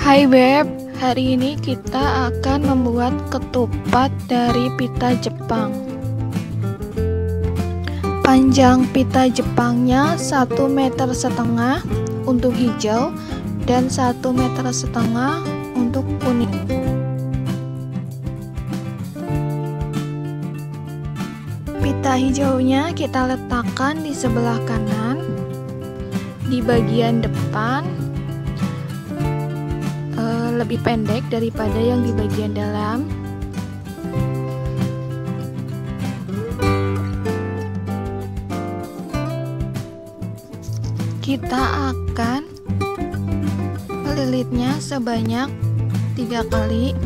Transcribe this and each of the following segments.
Hai Beb, hari ini kita akan membuat ketupat dari pita Jepang. Panjang pita Jepangnya 1,5 meter untuk hijau dan 1,5 meter untuk kuning. Pita hijaunya kita letakkan di sebelah kanan, di bagian depan lebih pendek daripada yang di bagian dalam. Kita akan melilitnya sebanyak 3 kali.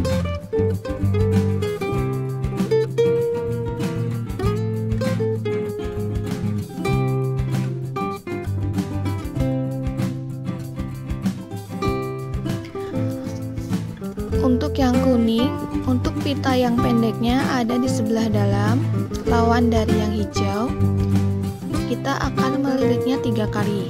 Untuk yang kuning, untuk pita yang pendeknya ada di sebelah dalam, lawan dari yang hijau. Kita akan melilitnya 3 kali.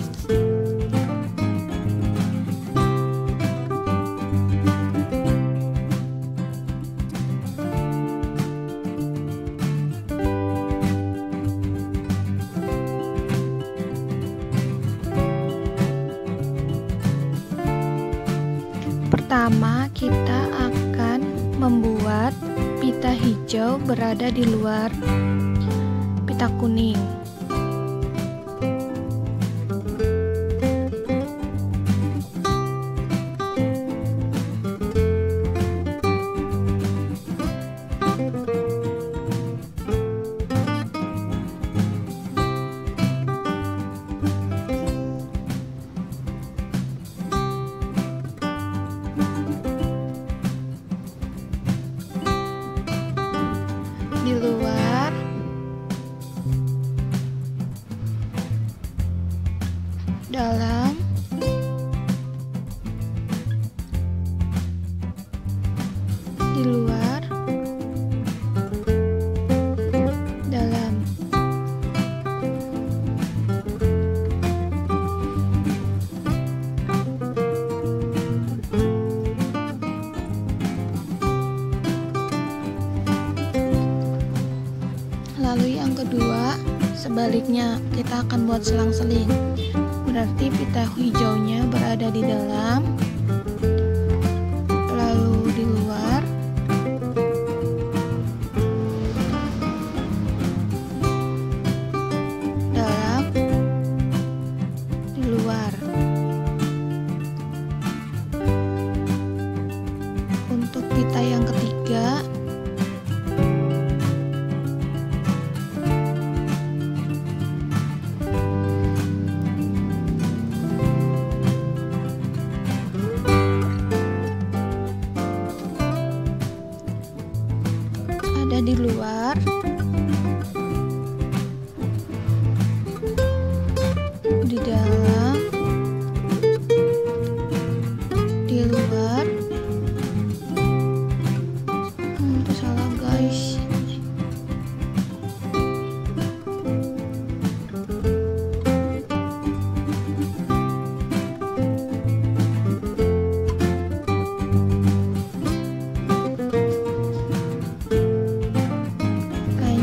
Pertama, kita akan membuat pita hijau berada di luar pita kuning. Di luar, dalam, di luar, dalam. Lalu yang kedua, sebaliknya kita akan buat selang-seling. Berarti pita hijaunya berada di dalam, lalu di luar, dalam, di luar. Untuk pita yang ketiga, ada di luar, di dalam, di luar. Itu salah guys.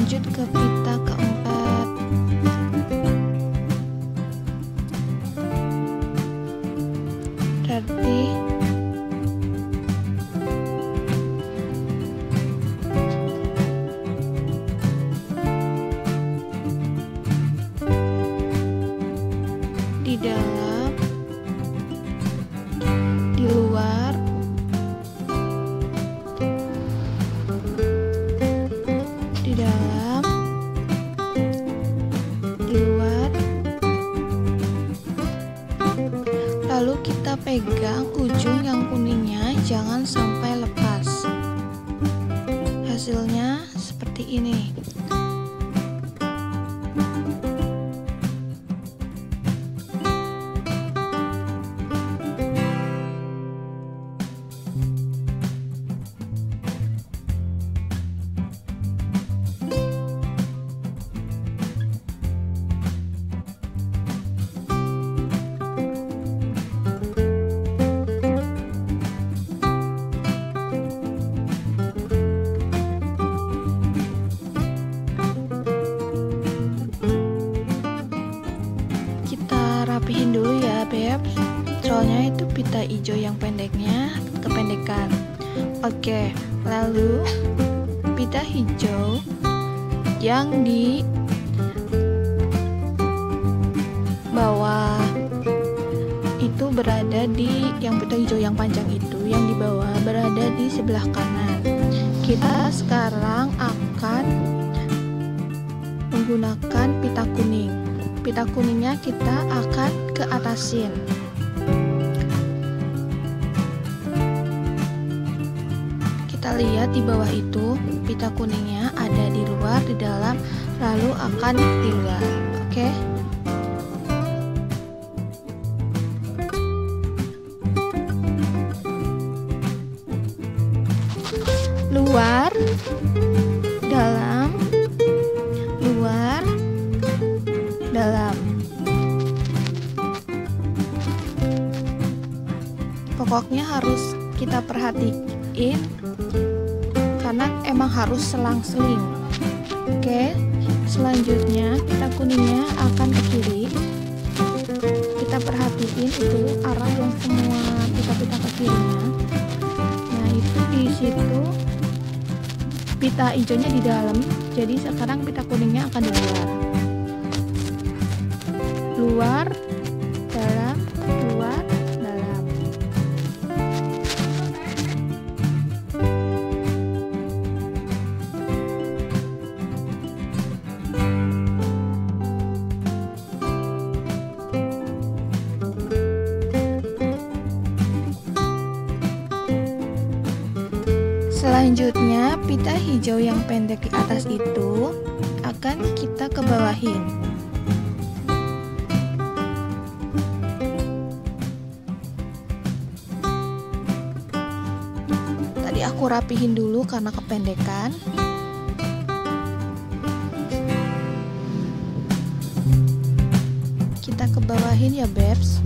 Lanjut ke pita keempat. Berarti di dalam, di luar, di dalam, di luar. Lalu kita pegang ujung yang kuningnya, jangan sampai lepas. Hasilnya seperti ini. soalnya itu pita hijau yang pendeknya kependekan. Oke, lalu pita hijau yang di bawah itu berada di yang pita hijau yang panjang itu, yang di bawah berada di sebelah kanan. Kita sekarang akan menggunakan pita kuning. Pita kuningnya kita akan ke atasin. Kita lihat di bawah itu pita kuningnya ada di luar, di dalam, lalu akan di luar. Oke. Luar, dalam, luar, dalam. Pokoknya harus kita perhatiin karena emang harus selang-seling. Oke, selanjutnya pita kuningnya akan ke kiri. Kita perhatiin itu arah yang semua pita-pita ke kirinya. Nah, itu di situ pita hijaunya di dalam, jadi sekarang pita kuningnya akan di luar. Luar, dalam, luar, dalam. Selanjutnya, pita hijau yang pendek di atas itu akan kita ke bawahin. Tadi aku rapihin dulu karena kependekan. Kita ke bawahin ya, Bebs.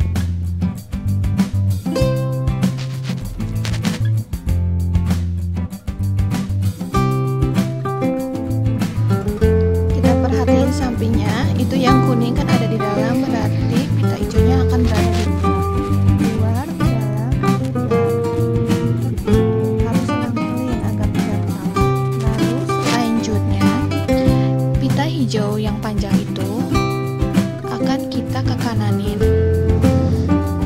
Sampingnya itu yang kuning kan ada di dalam, berarti pita hijaunya akan berada di luar, dalam, luar. Harus selang-seling agar tidak salah. Lalu selanjutnya pita hijau yang panjang itu akan kita ke kananin,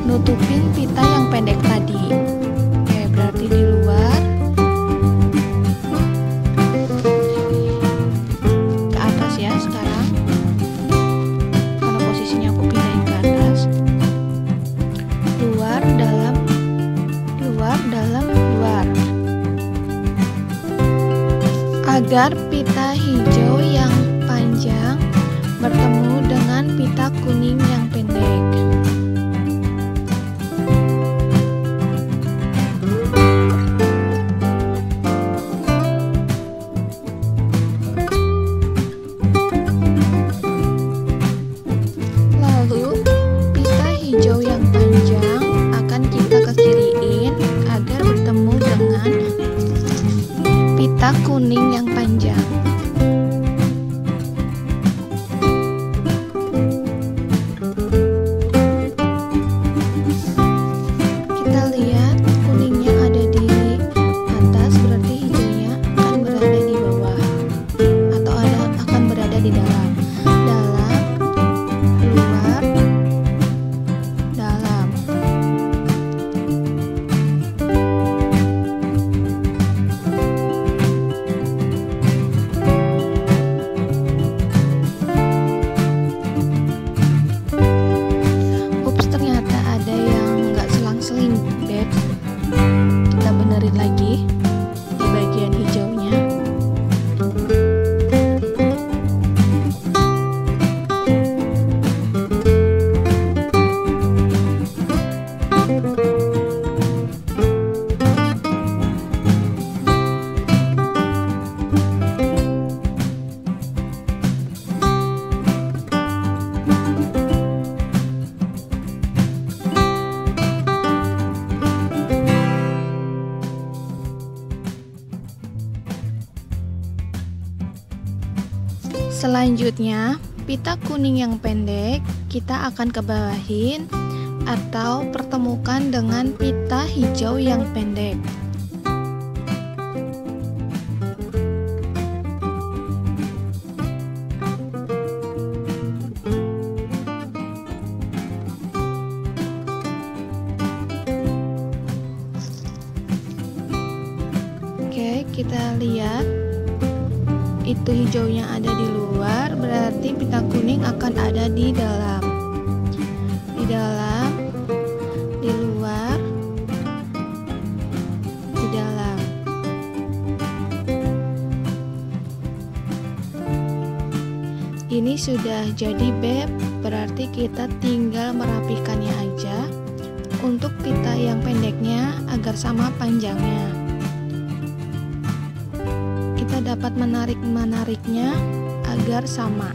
nutupin pita yang pendek tadi. Oke, berarti di luar, ke atas ya sekarang. Agar pita hijau yang panjang bertemu dengan pita kuning yang pendek. Lalu pita hijau yang panjang akan kita ke kiriin agar bertemu dengan pita kuning yang panjang. Kita lihat kuningnya ada di atas, berarti hijaunya akan berada di bawah atau akan berada di dalam. Dalam, luar, dalam. Kita benerin lagi di bagian hijaunya. Selanjutnya, pita kuning yang pendek kita akan kebawahin atau pertemukan dengan pita hijau yang pendek. Oke, kita lihat itu hijaunya ada di luar, berarti pita kuning akan ada di dalam. Di dalam, di luar, di dalam. Ini sudah jadi beb, berarti kita tinggal merapikannya aja untuk pita yang pendeknya agar sama panjangnya. Kita dapat menarik-menariknya agar sama.